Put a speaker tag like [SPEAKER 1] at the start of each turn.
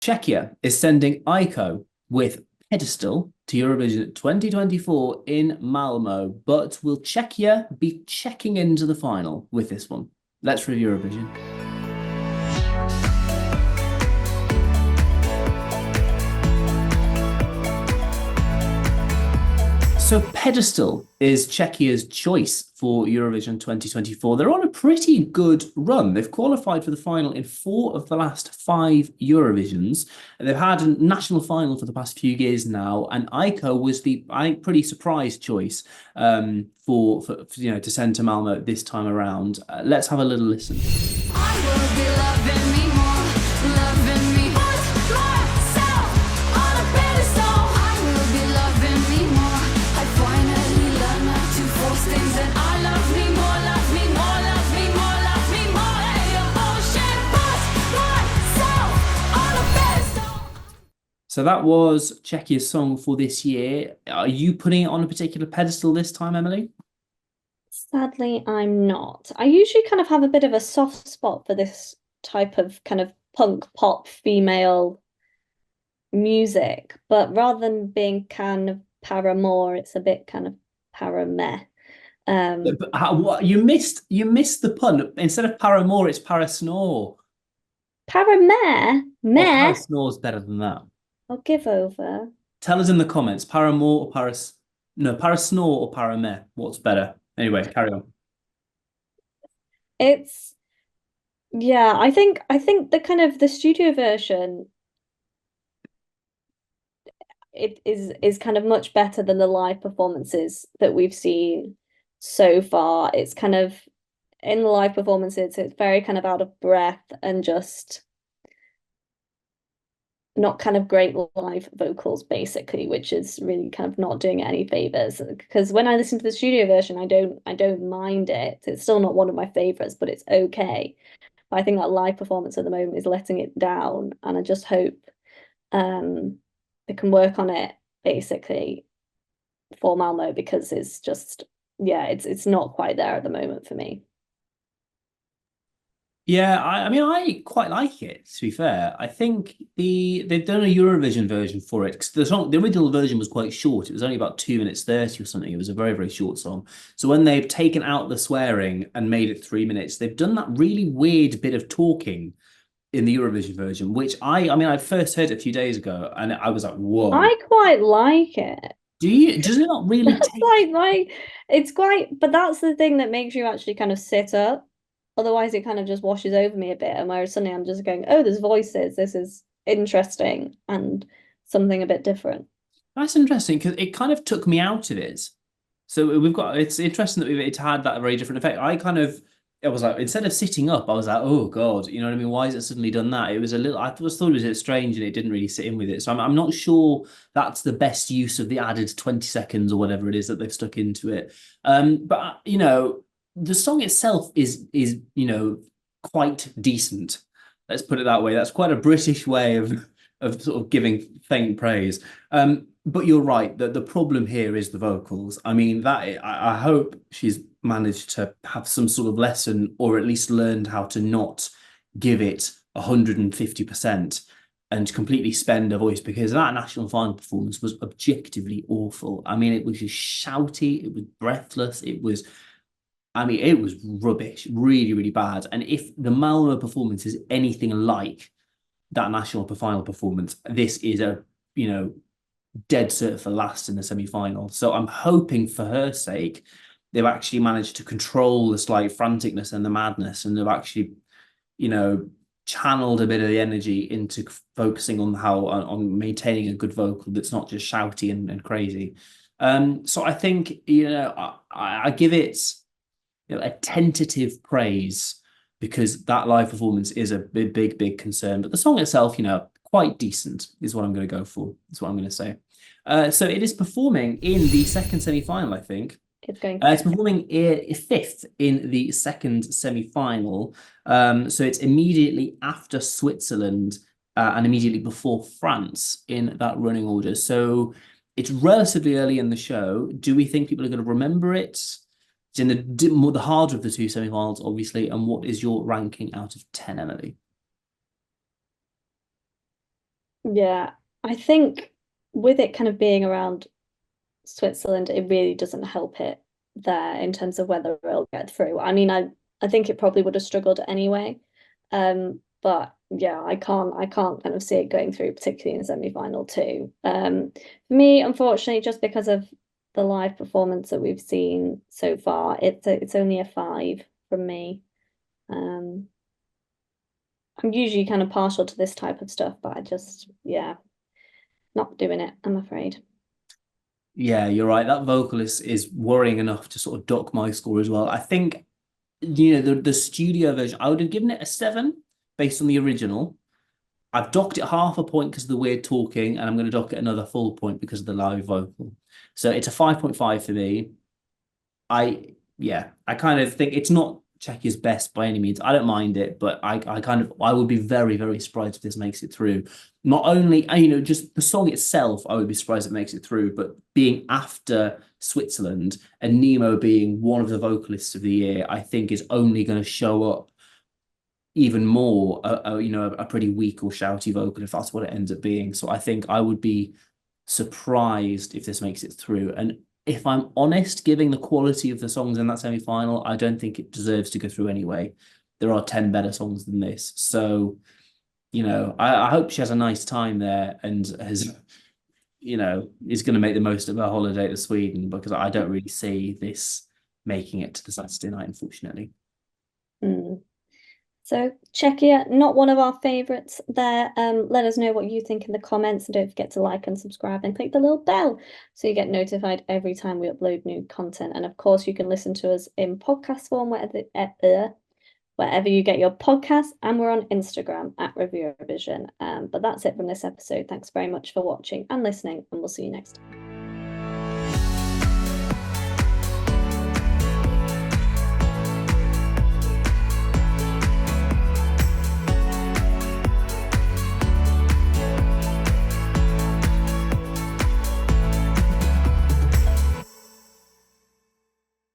[SPEAKER 1] Czechia is sending Aiko with Pedestal to Eurovision 2024 in Malmo, but will Czechia be checking into the final with this one? Let's review Eurovision. So Pedestal is Czechia's choice for Eurovision 2024. They're on a pretty good run. They've qualified for the final in 4 of the last 5 Eurovisions. They've had a national final for the past few years now, and Aiko was the, I think, pretty surprised choice for to send to Malmo this time around. Let's have a little listen. I will be loving me more, loving me. So that was Czechia's song for this year. Are you putting it on a particular pedestal this time, Emily?
[SPEAKER 2] Sadly, I'm not. I usually kind of have a bit of a soft spot for this type of kind of punk pop female music, but rather than being kind of paramour, it's a bit kind of parameh.
[SPEAKER 1] What you missed the pun. Instead of paramour, it's parasnore.
[SPEAKER 2] Parameh? Meh?
[SPEAKER 1] Parasnore's better than that.
[SPEAKER 2] I'll give over.
[SPEAKER 1] Tell us in the comments, paramour or parasnore or parameh. What's better? Anyway, carry on.
[SPEAKER 2] It's yeah, I think the kind of the studio version it is kind of much better than the live performances that we've seen so far. It's kind of in the live performances, it's very kind of out of breath and just not kind of great live vocals, basically, which is really kind of not doing it any favors. Because when I listen to the studio version, I don't mind it. It's still not one of my favorites, but it's okay. But I think that live performance at the moment is letting it down, and I just hope they can work on it basically for Malmo, because it's just it's not quite there at the moment for me.
[SPEAKER 1] Yeah, I mean, I quite like it, to be fair. I think they've done a Eurovision version for it, because the original version was quite short. It was only about 2 minutes 30 or something. It was a very, very short song. So when they've taken out the swearing and made it 3 minutes, they've done that really weird bit of talking in the Eurovision version, which I first heard it a few days ago, and I was like, whoa.
[SPEAKER 2] I quite like it.
[SPEAKER 1] Does it not really
[SPEAKER 2] like it's quite, but that's the thing that makes you actually kind of sit up. Otherwise, it kind of just washes over me a bit. And whereas suddenly I'm just going, oh, there's voices. This is interesting and something a bit different.
[SPEAKER 1] That's interesting, because it kind of took me out of it. So it's interesting that it's had that very different effect. I was like, instead of sitting up, I was like, oh God, you know what I mean? Why has it suddenly done that? It was a little, I thought it was a bit strange, and it didn't really sit in with it. So I'm not sure that's the best use of the added 20 seconds or whatever it is that they've stuck into it. But the song itself is quite decent. Let's put it that way. That's quite a British way of sort of giving faint praise. But you're right that the problem here is the vocals. I mean, I hope she's managed to have some sort of lesson, or at least learned how to not give it 150% and completely spend her voice, because that national final performance was objectively awful. I mean, it was just shouty, it was breathless, it was rubbish, really, really bad. And if the Malmo performance is anything like that national final performance, this is a, dead cert for last in the semi-final. So I'm hoping, for her sake, they've actually managed to control the slight franticness and the madness, and they've actually, channeled a bit of the energy into focusing on maintaining a good vocal that's not just shouty and crazy. So I think, I give it a tentative praise, because that live performance is a big, big, big concern. But the song itself, quite decent is what I'm going to go for. That's what I'm going to say. So it is performing in the second semi-final, I think. It's performing 5th in the second semi-final. So it's immediately after Switzerland and immediately before France in that running order. So it's relatively early in the show. Do we think people are going to remember it? It's in the harder of the 2 semi-finals, obviously. And what is your ranking out of 10, Emily?
[SPEAKER 2] Yeah, I think with it kind of being around Switzerland, it really doesn't help it there in terms of whether it'll get through. I mean, I think it probably would have struggled anyway. But yeah, I can't kind of see it going through, particularly in semi-final too. For me, unfortunately, just because of the live performance that we've seen so far, it's only a 5 from me. Um, I'm usually kind of partial to this type of stuff, but I just, yeah, not doing it, I'm afraid.
[SPEAKER 1] Yeah, you're right. That vocalist is worrying enough to sort of dock my score as well. I think, the studio version, I would have given it a 7 based on the original. I've docked it half a point because of the weird talking, and I'm going to dock it another full point because of the live vocal. So it's a 5.5 for me. I kind of think it's not Czechia's best by any means. I don't mind it, but I would be very, very surprised if this makes it through. Not only, just the song itself, I would be surprised it makes it through, but being after Switzerland and Nemo being one of the vocalists of the year, I think is only going to show up even more a pretty weak or shouty vocal if that's what it ends up being. So I think I would be surprised if this makes it through. And if I'm honest, giving the quality of the songs in that semi-final, I don't think it deserves to go through anyway. There are 10 better songs than this. So, I hope she has a nice time there and is going to make the most of her holiday to Sweden, because I don't really see this making it to the Saturday night, unfortunately.
[SPEAKER 2] Mm. So Czechia, not one of our favorites there. Let us know what you think in the comments, and don't forget to like and subscribe and click the little bell so you get notified every time we upload new content. And of course, you can listen to us in podcast form wherever you get your podcasts, and we're on Instagram at Review Eurovision. But that's it from this episode. Thanks very much for watching and listening, and we'll see you next time.